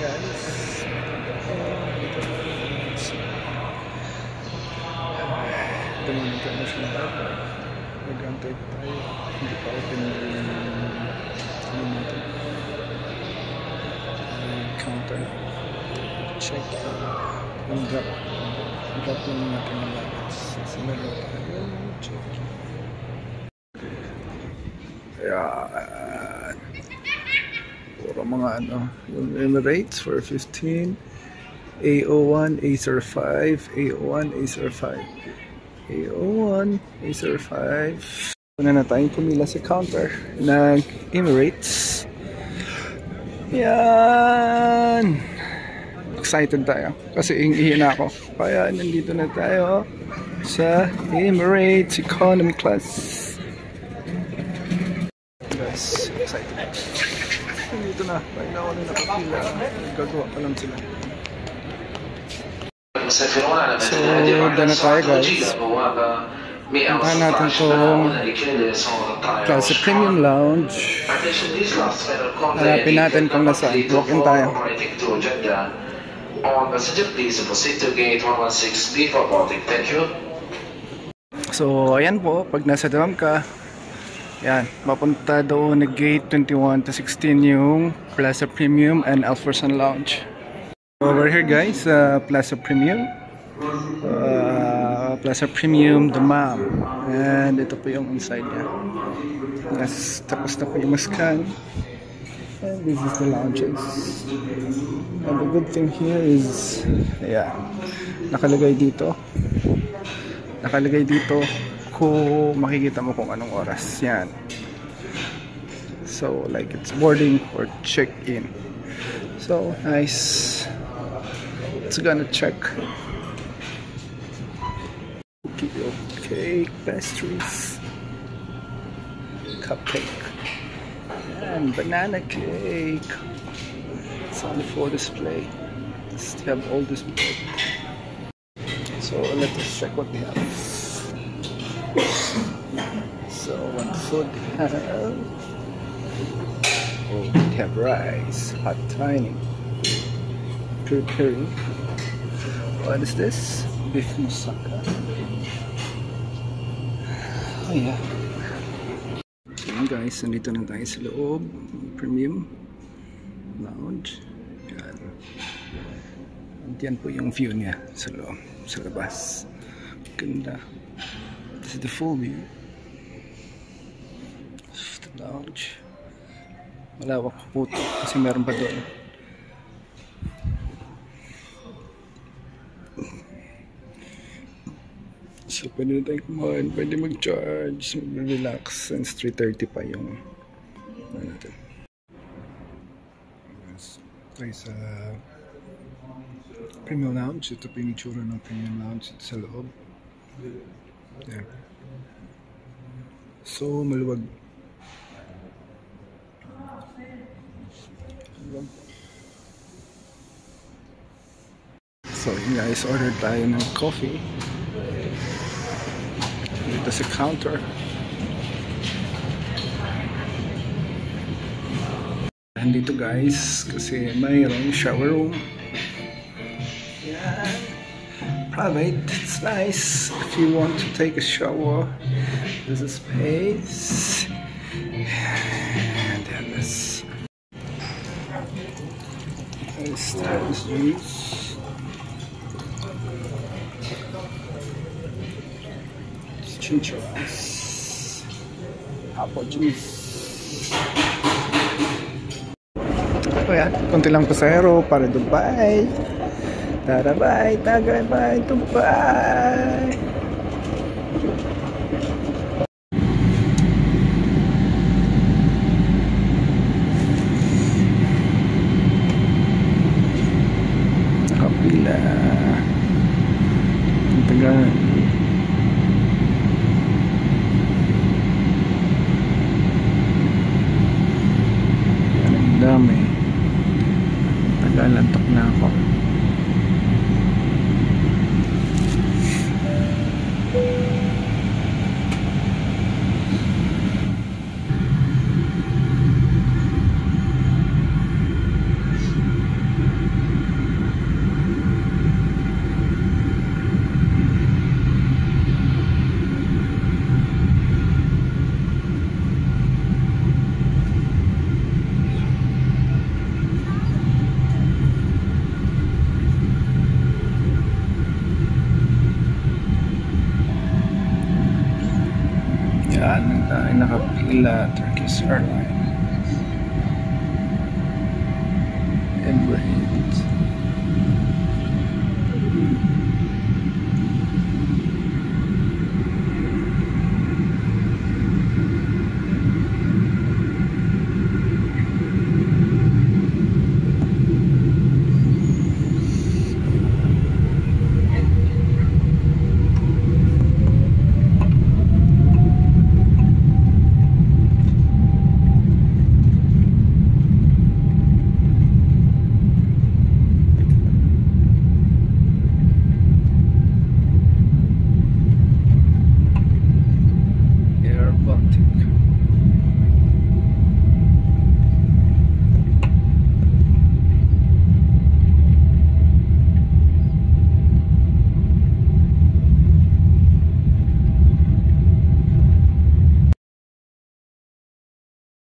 guys. Ito yung international airport. Mag-antay tayo. Hindi pa open yung counter. Check. Yung drop. Drop lang natin yung luggage. Sinalo tayo. Check. Ayan. Puro mga ano. Yung Emirates for 15. A01, A05, A01, A05. A01, A05. Una na tayong pumila sa counter ng Emirates. Yan. Excited tayo kasi ihi na ako. Kaya nandito na tayo sa Emirates Economy Class. Guys, excited. Nandito na. Kaya na ako na nakapila. Gagawa pa lang sila. So, doon na tayo guys. Puntahan natin itong Plaza Premium Lounge. Hanapin natin kung nasaan. Walk-in tayo. So, ayan po. Pag nasa Dam ka, yan, mapunta doon na gate 21 to 16 yung Plaza Premium and Alforsan Lounge. Over here guys, Plaza Premium. Plaza Premium Dammam. And ito po yung inside niya. Yes, tapos na po yung scan. And this is the lounges. And the good thing here is, yeah, nakalagay dito kung makikita mo kung anong oras. Yan. So, like it's boarding or check-in. So, nice. It's gonna check. Cake, pastries, cupcake, and banana cake. It's only for display. Still have all this bread. So let us check what we have. So what food we have? Oh, we have rice, hot tiny, peri-peri. What is this? Beef moussaka. Oh yeah. So guys, nandito na tayo sa loob. Premium Lounge. Yan. Yan po yung view niya sa loob, sa labas. Ganda. This is the full view of the lounge. Malawak po ito kasi meron pa doon. So, pwede na tayong kumain, pwede mag-charge, mag-relax, since 3:30 pa yung ano natin. Tayo sa Premium Lounge. Ito pa yung itsura ng Premium Lounge ito sa loob. Yeah. So, maluwag. So, yun guys, ordered tayo ng coffee dito sa counter. Nandito guys kasi mayroong shower room. Yeah. Private, it's nice if you want to take a shower. There's a space. And then this juice. Ginger rice, apple juice. So yan, konti lang pasahero para Dubai. Tarabay, Tagaybay, Dubai. Nakapila. Ang tagal. Dami. Nagalantok na ako. nakapila, Turkish Airlines, Emirates.